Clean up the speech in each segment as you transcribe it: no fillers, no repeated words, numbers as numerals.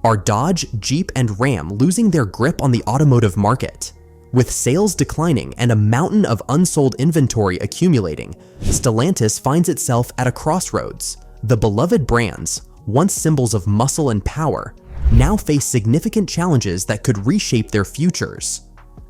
Are Dodge, Jeep, and Ram losing their grip on the automotive market? With sales declining and a mountain of unsold inventory accumulating, Stellantis finds itself at a crossroads. The beloved brands, once symbols of muscle and power, now face significant challenges that could reshape their futures.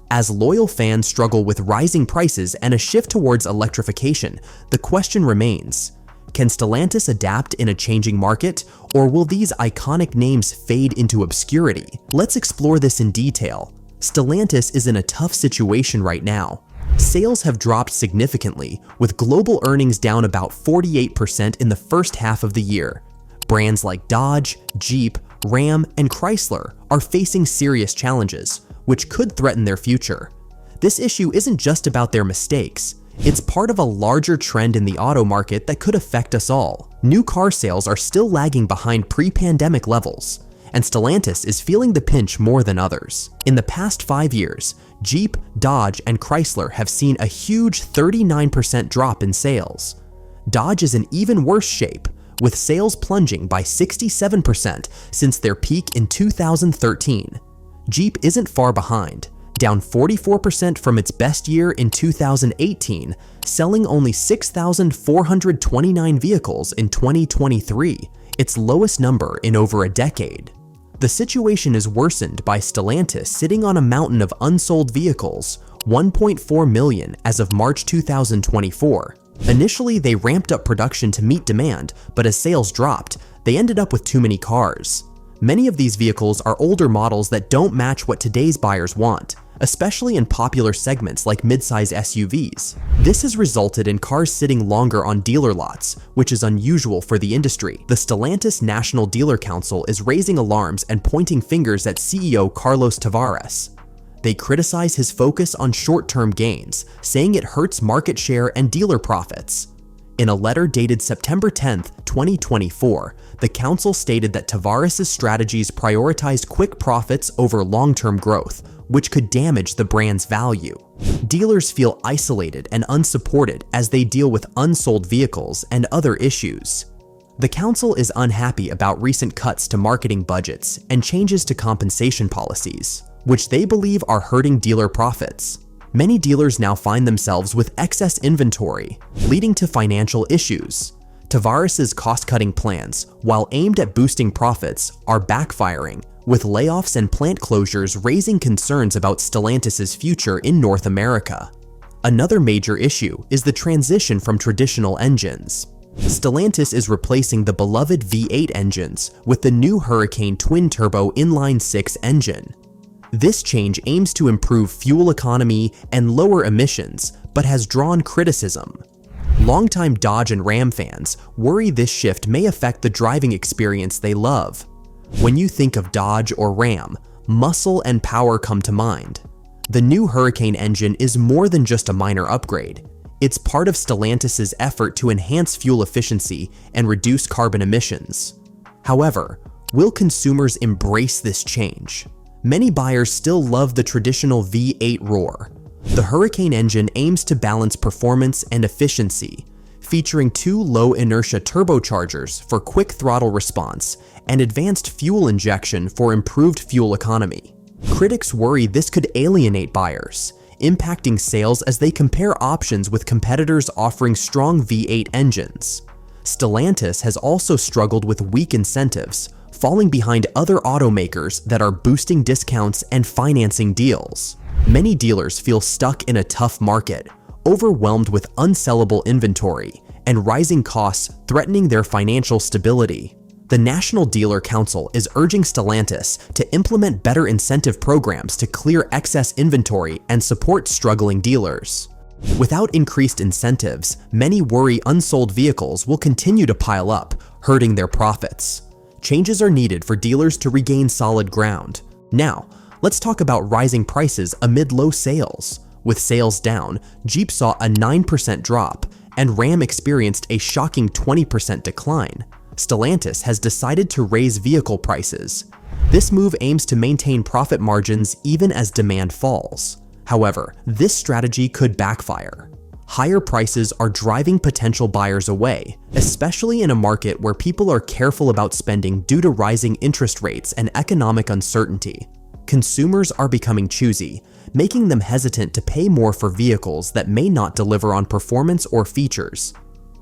As loyal fans struggle with rising prices and a shift towards electrification, the question remains: can Stellantis adapt in a changing market, or will these iconic names fade into obscurity? Let's explore this in detail. Stellantis is in a tough situation right now. Sales have dropped significantly, with global earnings down about 48% in the first half of the year. Brands like Dodge, Jeep, Ram, and Chrysler are facing serious challenges, which could threaten their future. This issue isn't just about their mistakes. It's part of a larger trend in the auto market that could affect us all. New car sales are still lagging behind pre-pandemic levels, and Stellantis is feeling the pinch more than others. In the past 5 years, Jeep, Dodge, and Chrysler have seen a huge 39% drop in sales. Dodge is in even worse shape, with sales plunging by 67% since their peak in 2013. Jeep isn't far behind, down 44% from its best year in 2018, selling only 6,429 vehicles in 2023, its lowest number in over a decade. The situation is worsened by Stellantis sitting on a mountain of unsold vehicles, 1.4 million as of March 2024. Initially, they ramped up production to meet demand, but as sales dropped, they ended up with too many cars. Many of these vehicles are older models that don't match what today's buyers want, especially in popular segments like midsize SUVs. This has resulted in cars sitting longer on dealer lots, which is unusual for the industry. The Stellantis National Dealer Council is raising alarms and pointing fingers at CEO Carlos Tavares. They criticize his focus on short-term gains, saying it hurts market share and dealer profits. In a letter dated September 10, 2024, the council stated that Tavares' strategies prioritized quick profits over long-term growth, which could damage the brand's value. Dealers feel isolated and unsupported as they deal with unsold vehicles and other issues. The council is unhappy about recent cuts to marketing budgets and changes to compensation policies, which they believe are hurting dealer profits. Many dealers now find themselves with excess inventory, leading to financial issues. Tavares' cost-cutting plans, while aimed at boosting profits, are backfiring, with layoffs and plant closures raising concerns about Stellantis' future in North America. Another major issue is the transition from traditional engines. Stellantis is replacing the beloved V8 engines with the new Hurricane twin-turbo inline-6 engine. This change aims to improve fuel economy and lower emissions, but has drawn criticism. Longtime Dodge and Ram fans worry this shift may affect the driving experience they love. When you think of Dodge or Ram, muscle and power come to mind. The new Hurricane engine is more than just a minor upgrade. It's part of Stellantis' effort to enhance fuel efficiency and reduce carbon emissions. However, will consumers embrace this change? Many buyers still love the traditional V8 roar. The Hurricane engine aims to balance performance and efficiency, featuring 2 low-inertia turbochargers for quick throttle response and advanced fuel injection for improved fuel economy. Critics worry this could alienate buyers, impacting sales as they compare options with competitors offering strong V8 engines. Stellantis has also struggled with weak incentives, falling behind other automakers that are boosting discounts and financing deals. Many dealers feel stuck in a tough market, overwhelmed with unsellable inventory and rising costs threatening their financial stability. The National Dealer Council is urging Stellantis to implement better incentive programs to clear excess inventory and support struggling dealers. Without increased incentives, many worry unsold vehicles will continue to pile up, hurting their profits. Changes are needed for dealers to regain solid ground. Now, let's talk about rising prices amid low sales. With sales down, Jeep saw a 9% drop, and Ram experienced a shocking 20% decline. Stellantis has decided to raise vehicle prices. This move aims to maintain profit margins even as demand falls. However, this strategy could backfire. Higher prices are driving potential buyers away, especially in a market where people are careful about spending due to rising interest rates and economic uncertainty. Consumers are becoming choosy, making them hesitant to pay more for vehicles that may not deliver on performance or features.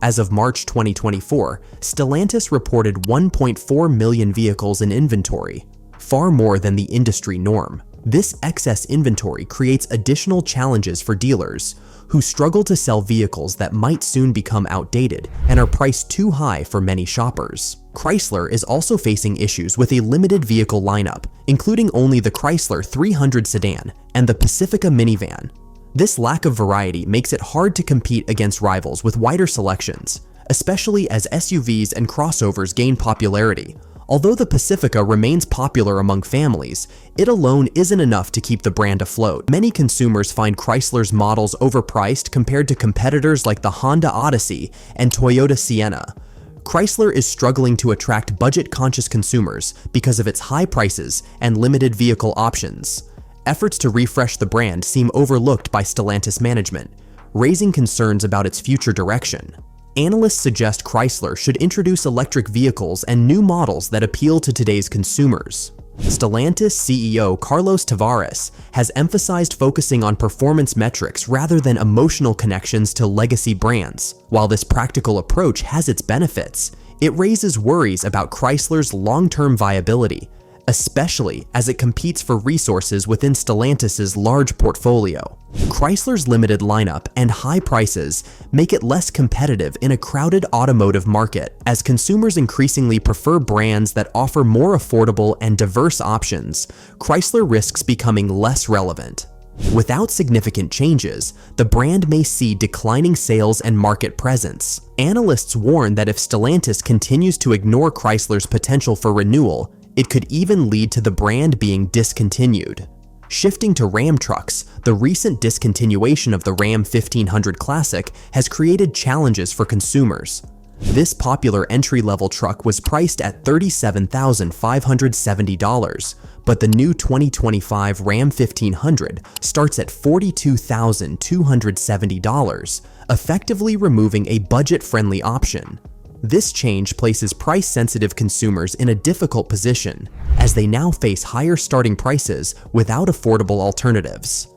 As of March 2024, Stellantis reported 1.4 million vehicles in inventory, far more than the industry norm. This excess inventory creates additional challenges for dealers who struggle to sell vehicles that might soon become outdated and are priced too high for many shoppers. Chrysler is also facing issues with a limited vehicle lineup, including only the Chrysler 300 sedan and the Pacifica minivan. This lack of variety makes it hard to compete against rivals with wider selections, especially as SUVs and crossovers gain popularity. Although the Pacifica remains popular among families, it alone isn't enough to keep the brand afloat. Many consumers find Chrysler's models overpriced compared to competitors like the Honda Odyssey and Toyota Sienna. Chrysler is struggling to attract budget-conscious consumers because of its high prices and limited vehicle options. Efforts to refresh the brand seem overlooked by Stellantis management, raising concerns about its future direction. Analysts suggest Chrysler should introduce electric vehicles and new models that appeal to today's consumers. Stellantis CEO Carlos Tavares has emphasized focusing on performance metrics rather than emotional connections to legacy brands. While this practical approach has its benefits, it raises worries about Chrysler's long-term viability, especially as it competes for resources within Stellantis's large portfolio. Chrysler's limited lineup and high prices make it less competitive in a crowded automotive market. As consumers increasingly prefer brands that offer more affordable and diverse options, Chrysler risks becoming less relevant. Without significant changes, the brand may see declining sales and market presence. Analysts warn that if Stellantis continues to ignore Chrysler's potential for renewal, it could even lead to the brand being discontinued. Shifting to Ram trucks, the recent discontinuation of the Ram 1500 Classic has created challenges for consumers. This popular entry-level truck was priced at $37,570, but the new 2025 Ram 1500 starts at $42,270, effectively removing a budget-friendly option. This change places price-sensitive consumers in a difficult position, as they now face higher starting prices without affordable alternatives.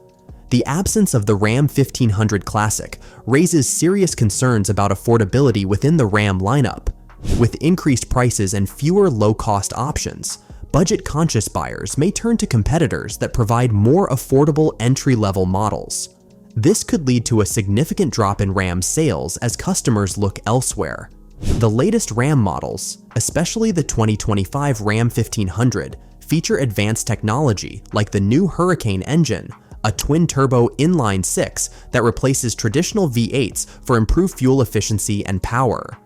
The absence of the Ram 1500 Classic raises serious concerns about affordability within the Ram lineup. With increased prices and fewer low-cost options, budget-conscious buyers may turn to competitors that provide more affordable entry-level models. This could lead to a significant drop in Ram sales as customers look elsewhere. The latest Ram models, especially the 2025 Ram 1500, feature advanced technology like the new Hurricane engine, a twin-turbo inline-six that replaces traditional V8s for improved fuel efficiency and power.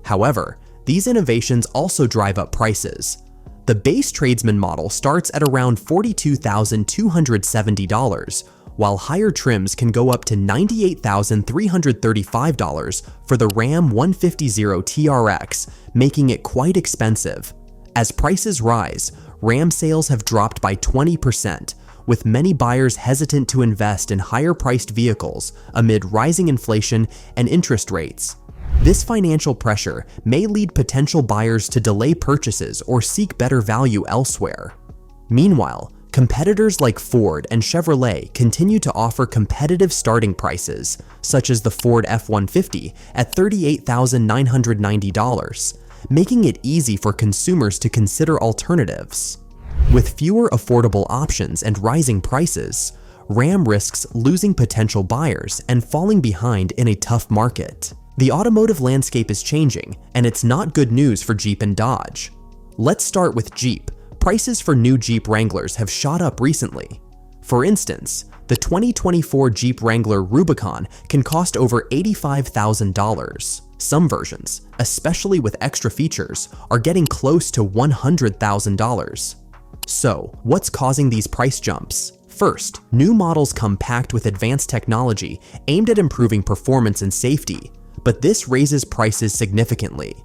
However, these innovations also drive up prices. The base tradesman model starts at around $42,270, while higher trims can go up to $98,335 for the Ram 150 TRX, making it quite expensive. As prices rise, Ram sales have dropped by 20%, with many buyers hesitant to invest in higher-priced vehicles amid rising inflation and interest rates. This financial pressure may lead potential buyers to delay purchases or seek better value elsewhere. Meanwhile, competitors like Ford and Chevrolet continue to offer competitive starting prices, such as the Ford F-150 at $38,990, making it easy for consumers to consider alternatives. With fewer affordable options and rising prices, Ram risks losing potential buyers and falling behind in a tough market. The automotive landscape is changing, and it's not good news for Jeep and Dodge. Let's start with Jeep. Prices for new Jeep Wranglers have shot up recently. For instance, the 2024 Jeep Wrangler Rubicon can cost over $85,000. Some versions, especially with extra features, are getting close to $100,000. So, what's causing these price jumps? First, new models come packed with advanced technology aimed at improving performance and safety, but this raises prices significantly.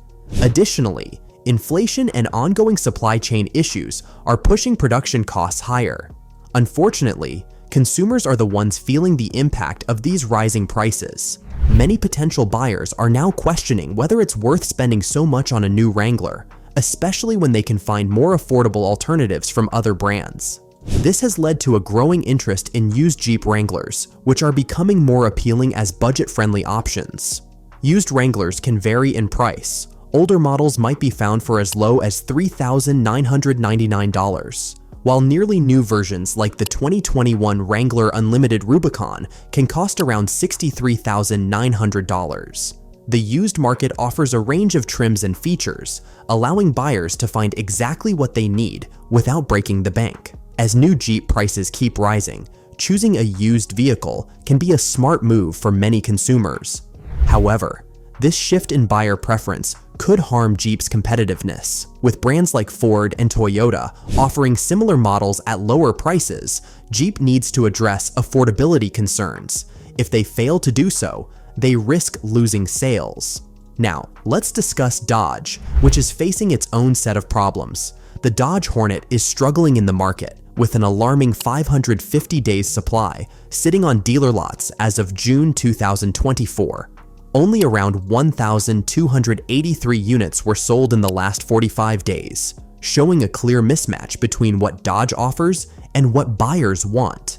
Additionally, inflation and ongoing supply chain issues are pushing production costs higher. Unfortunately, consumers are the ones feeling the impact of these rising prices. Many potential buyers are now questioning whether it's worth spending so much on a new Wrangler, especially when they can find more affordable alternatives from other brands. This has led to a growing interest in used Jeep Wranglers, which are becoming more appealing as budget-friendly options. Used Wranglers can vary in price. Older models might be found for as low as $3,999, while nearly new versions like the 2021 Wrangler Unlimited Rubicon can cost around $63,900. The used market offers a range of trims and features, allowing buyers to find exactly what they need without breaking the bank. As new Jeep prices keep rising, choosing a used vehicle can be a smart move for many consumers. However, this shift in buyer preference could harm Jeep's competitiveness. With brands like Ford and Toyota offering similar models at lower prices, Jeep needs to address affordability concerns. If they fail to do so, they risk losing sales. Now, let's discuss Dodge, which is facing its own set of problems. The Dodge Hornet is struggling in the market, with an alarming 550 days supply sitting on dealer lots as of June 2024. Only around 1,283 units were sold in the last 45 days, showing a clear mismatch between what Dodge offers and what buyers want.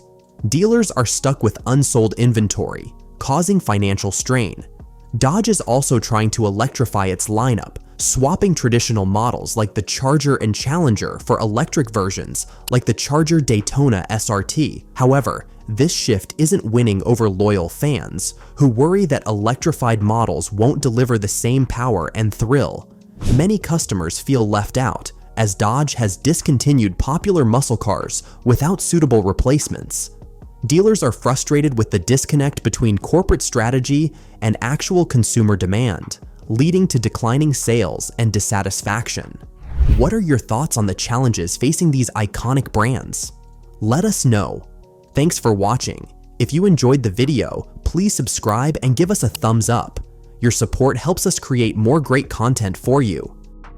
Dealers are stuck with unsold inventory, causing financial strain. Dodge is also trying to electrify its lineup, swapping traditional models like the Charger and Challenger for electric versions like the Charger Daytona SRT. However, this shift isn't winning over loyal fans, who worry that electrified models won't deliver the same power and thrill. Many customers feel left out, as Dodge has discontinued popular muscle cars without suitable replacements. Dealers are frustrated with the disconnect between corporate strategy and actual consumer demand, leading to declining sales and dissatisfaction. What are your thoughts on the challenges facing these iconic brands? Let us know. Thanks for watching. If you enjoyed the video, please subscribe and give us a thumbs up. Your support helps us create more great content for you.